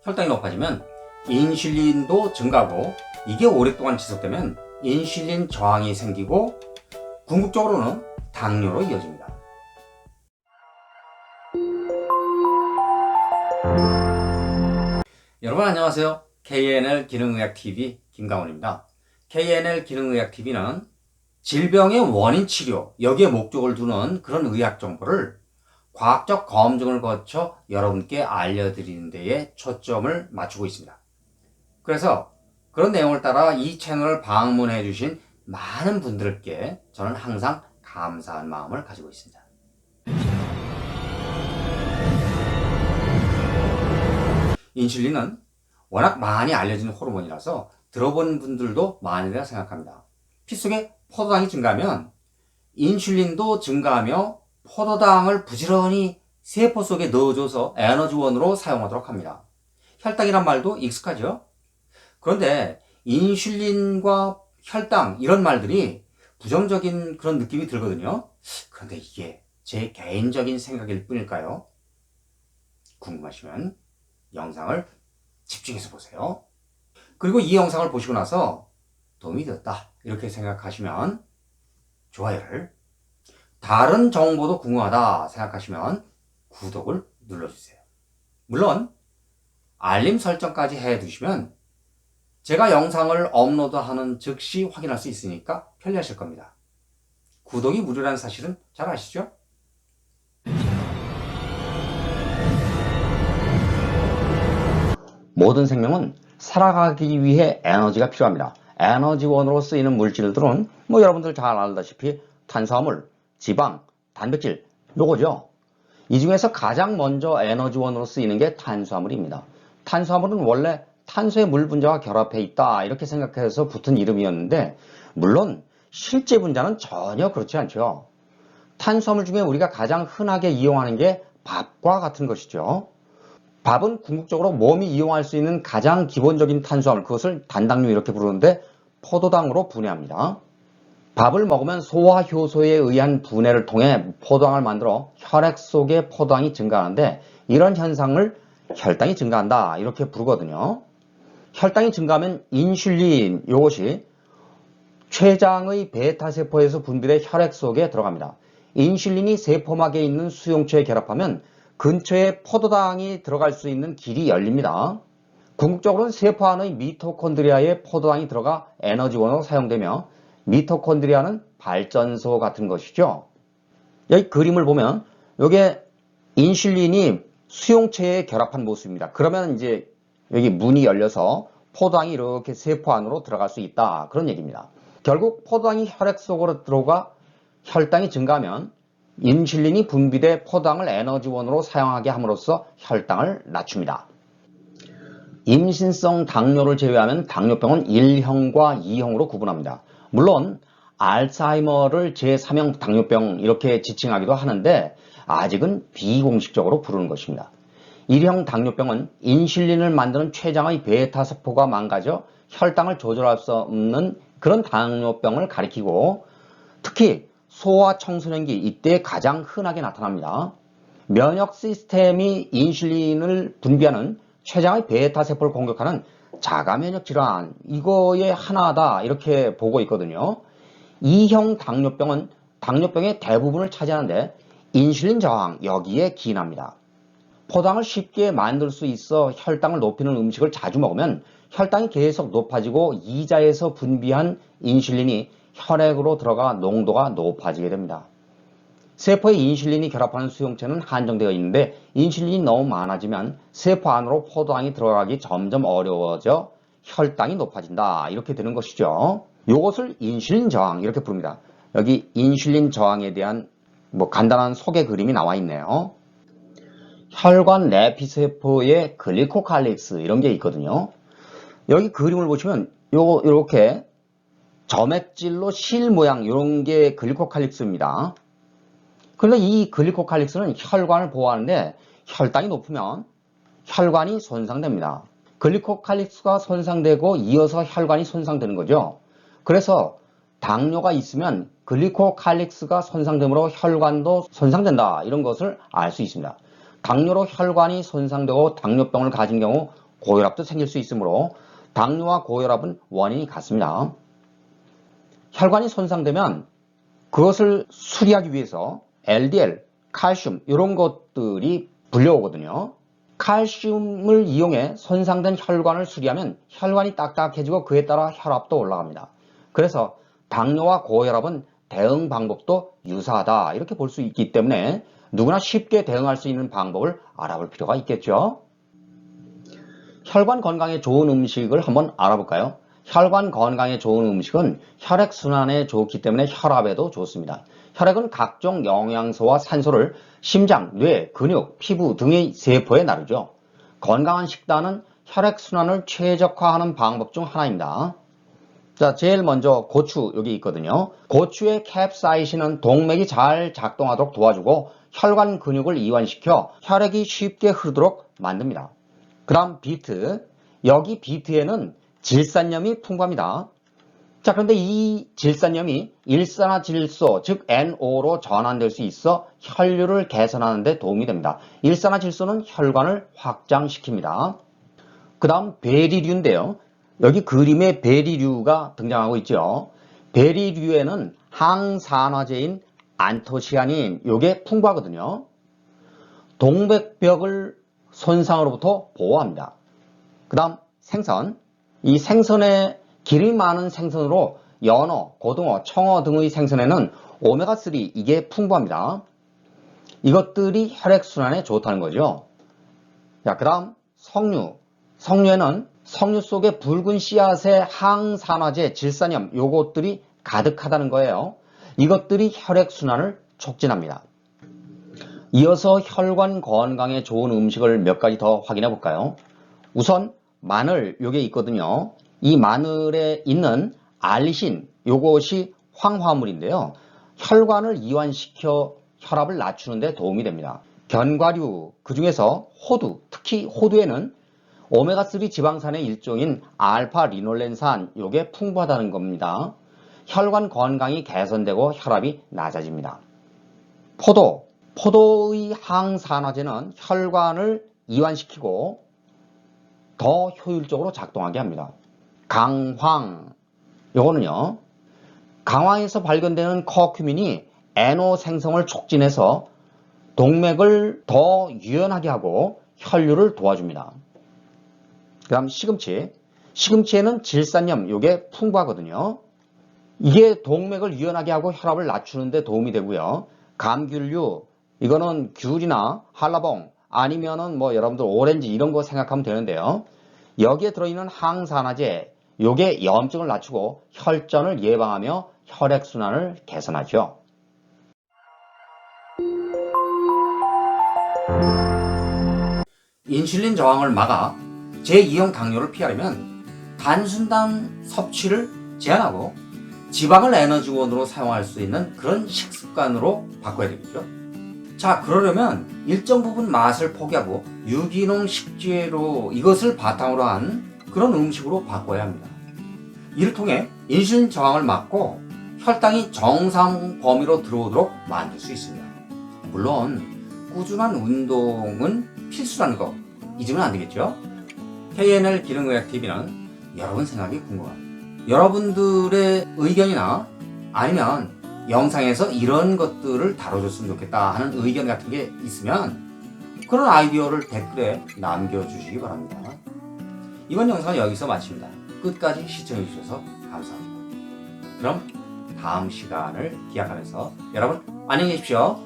혈당이 높아지면 인슐린도 증가하고, 이게 오랫동안 지속되면 인슐린 저항이 생기고 궁극적으로는 당뇨로 이어집니다. 여러분 안녕하세요. KNL 기능의학TV 김강원입니다. KNL 기능의학TV는 질병의 원인 치료, 여기에 목적을 두는 그런 의학 정보를 과학적 검증을 거쳐 여러분께 알려드리는 데에 초점을 맞추고 있습니다. 그래서 그런 내용을 따라 이 채널을 방문해 주신 많은 분들께 저는 항상 감사한 마음을 가지고 있습니다. 인슐린은 워낙 많이 알려진 호르몬이라서 들어본 분들도 많으리라 생각합니다. 피 속에 포도당이 증가하면 인슐린도 증가하며 포도당을 부지런히 세포 속에 넣어줘서 에너지원으로 사용하도록 합니다. 혈당이란 말도 익숙하죠? 그런데 인슐린과 혈당 이런 말들이 부정적인 그런 느낌이 들거든요. 그런데 이게 제 개인적인 생각일 뿐일까요? 궁금하시면 영상을 집중해서 보세요. 그리고 이 영상을 보시고 나서 도움이 되었다 이렇게 생각하시면 좋아요를, 다른 정보도 궁금하다 생각하시면 구독을 눌러주세요. 물론 알림 설정까지 해두시면 제가 영상을 업로드하는 즉시 확인할 수 있으니까 편리하실 겁니다. 구독이 무료라는 사실은 잘 아시죠? 모든 생명은 살아가기 위해 에너지가 필요합니다. 에너지원으로 쓰이는 물질들은 여러분들 잘 알다시피 탄수화물, 지방, 단백질 요거죠. 이 중에서 가장 먼저 에너지원으로 쓰이는 게 탄수화물입니다. 탄수화물은 원래 탄소의 물 분자와 결합해 있다 이렇게 생각해서 붙은 이름이었는데, 물론 실제 분자는 전혀 그렇지 않죠. 탄수화물 중에 우리가 가장 흔하게 이용하는 게 밥과 같은 것이죠. 밥은 궁극적으로 몸이 이용할 수 있는 가장 기본적인 탄수화물, 그것을 단당류 이렇게 부르는데 포도당으로 분해합니다. 밥을 먹으면 소화 효소에 의한 분해를 통해 포도당을 만들어 혈액 속에 포도당이 증가하는데, 이런 현상을 혈당이 증가한다 이렇게 부르거든요. 혈당이 증가하면 인슐린 이것이 췌장의 베타세포에서 분비돼 혈액 속에 들어갑니다. 인슐린이 세포막에 있는 수용체에 결합하면 근처에 포도당이 들어갈 수 있는 길이 열립니다. 궁극적으로는 세포 안의 미토콘드리아에 포도당이 들어가 에너지원으로 사용되며, 미토콘드리아는 발전소 같은 것이죠. 여기 그림을 보면 이게 인슐린이 수용체에 결합한 모습입니다. 그러면 이제 여기 문이 열려서 포도당이 이렇게 세포 안으로 들어갈 수 있다 그런 얘기입니다. 결국 포도당이 혈액 속으로 들어가 혈당이 증가하면 인슐린이 분비돼 포도당을 에너지원으로 사용하게 함으로써 혈당을 낮춥니다. 임신성 당뇨를 제외하면 당뇨병은 1형과 2형으로 구분합니다. 물론 알츠하이머를 제3형 당뇨병 이렇게 지칭하기도 하는데 아직은 비공식적으로 부르는 것입니다. 1형 당뇨병은 인슐린을 만드는 췌장의 베타세포가 망가져 혈당을 조절할 수 없는 그런 당뇨병을 가리키고, 특히 소아 청소년기 이때 가장 흔하게 나타납니다. 면역 시스템이 인슐린을 분비하는 췌장의 베타세포를 공격하는 자가 면역 질환, 이거의 하나다 이렇게 보고 있거든요. 2형 당뇨병은 당뇨병의 대부분을 차지하는데 인슐린 저항 여기에 기인합니다. 포도당을 쉽게 만들 수 있어 혈당을 높이는 음식을 자주 먹으면 혈당이 계속 높아지고 이자에서 분비한 인슐린이 혈액으로 들어가 농도가 높아지게 됩니다. 세포에 인슐린이 결합하는 수용체는 한정되어 있는데 인슐린이 너무 많아지면 세포 안으로 포도당이 들어가기 점점 어려워져 혈당이 높아진다 이렇게 되는 것이죠. 이것을 인슐린 저항 이렇게 부릅니다. 여기 인슐린 저항에 대한 간단한 소개 그림이 나와 있네요. 혈관 내피세포의 글리코칼릭스 이런 게 있거든요. 여기 그림을 보시면 이렇게 점액질로 실 모양 이런 게 글리코칼릭스입니다. 그런데 이 글리코칼릭스는 혈관을 보호하는데 혈당이 높으면 혈관이 손상됩니다. 글리코칼릭스가 손상되고 이어서 혈관이 손상되는 거죠. 그래서 당뇨가 있으면 글리코칼릭스가 손상되므로 혈관도 손상된다 이런 것을 알 수 있습니다. 당뇨로 혈관이 손상되고 당뇨병을 가진 경우 고혈압도 생길 수 있으므로 당뇨와 고혈압은 원인이 같습니다. 혈관이 손상되면 그것을 수리하기 위해서 LDL, 칼슘 이런 것들이 불려오거든요. 칼슘을 이용해 손상된 혈관을 수리하면 혈관이 딱딱해지고 그에 따라 혈압도 올라갑니다. 그래서 당뇨와 고혈압은 대응 방법도 유사하다 이렇게 볼 수 있기 때문에 누구나 쉽게 대응할 수 있는 방법을 알아볼 필요가 있겠죠. 혈관 건강에 좋은 음식을 한번 알아볼까요? 혈관 건강에 좋은 음식은 혈액순환에 좋기 때문에 혈압에도 좋습니다. 혈액은 각종 영양소와 산소를 심장, 뇌, 근육, 피부 등의 세포에 나르죠. 건강한 식단은 혈액순환을 최적화하는 방법 중 하나입니다. 자, 제일 먼저 고추 여기 있거든요. 고추의 캡사이신은 동맥이 잘 작동하도록 도와주고 혈관 근육을 이완시켜 혈액이 쉽게 흐르도록 만듭니다. 그 다음 비트, 여기 비트에는 질산염이 풍부합니다. 자, 그런데 이 질산염이 일산화질소, 즉 NO로 전환될 수 있어 혈류를 개선하는 데 도움이 됩니다. 일산화질소는 혈관을 확장시킵니다. 그 다음 베리류인데요. 여기 그림에 베리류가 등장하고 있죠. 베리류에는 항산화제인 안토시아닌, 요게 풍부하거든요. 동맥벽을 손상으로부터 보호합니다. 그 다음 생선, 이 생선에 기름이 많은 생선으로 연어, 고등어, 청어 등의 생선에는 오메가3 이게 풍부합니다. 이것들이 혈액순환에 좋다는 거죠. 자, 그 다음 석류, 석류에는 석류 속에 붉은 씨앗의 항산화제, 질산염 요것들이 가득하다는 거예요. 이것들이 혈액순환을 촉진합니다. 이어서 혈관 건강에 좋은 음식을 몇 가지 더 확인해 볼까요? 우선 마늘 요게 있거든요. 이 마늘에 있는 알리신 요것이 황화물인데요. 혈관을 이완시켜 혈압을 낮추는 데 도움이 됩니다. 견과류 그중에서 호두, 특히 호두에는 오메가3 지방산의 일종인 알파 리놀렌산 요게 풍부하다는 겁니다. 혈관 건강이 개선되고 혈압이 낮아집니다. 포도의 항산화제는 혈관을 이완시키고 더 효율적으로 작동하게 합니다. 강황, 요거는요, 강황에서 발견되는 커큐민이 NO 생성을 촉진해서 동맥을 더 유연하게 하고 혈류를 도와줍니다. 그 다음 시금치, 시금치에는 질산염, 요게 풍부하거든요. 이게 동맥을 유연하게 하고 혈압을 낮추는 데 도움이 되고요. 감귤류, 이거는 귤이나 한라봉 아니면은 뭐 여러분들 오렌지 이런 거 생각하면 되는데요. 여기에 들어있는 항산화제, 요게 염증을 낮추고 혈전을 예방하며 혈액순환을 개선하죠. 인슐린 저항을 막아 제2형 당뇨를 피하려면 단순당 섭취를 제한하고 지방을 에너지원으로 사용할 수 있는 그런 식습관으로 바꿔야 되겠죠. 자, 그러려면 일정 부분 맛을 포기하고 유기농 식재료 이것을 바탕으로 한 그런 음식으로 바꿔야 합니다. 이를 통해 인슐린 저항을 막고 혈당이 정상 범위로 들어오도록 만들 수 있습니다. 물론 꾸준한 운동은 필수라는 거 잊으면 안 되겠죠. KNL 기능의학TV는 여러분 생각이 궁금합니다. 여러분들의 의견이나 아니면 영상에서 이런 것들을 다뤄줬으면 좋겠다 하는 의견 같은 게 있으면 그런 아이디어를 댓글에 남겨주시기 바랍니다. 이번 영상은 여기서 마칩니다. 끝까지 시청해주셔서 감사합니다. 그럼 다음 시간을 기약하면서 여러분 안녕히 계십시오.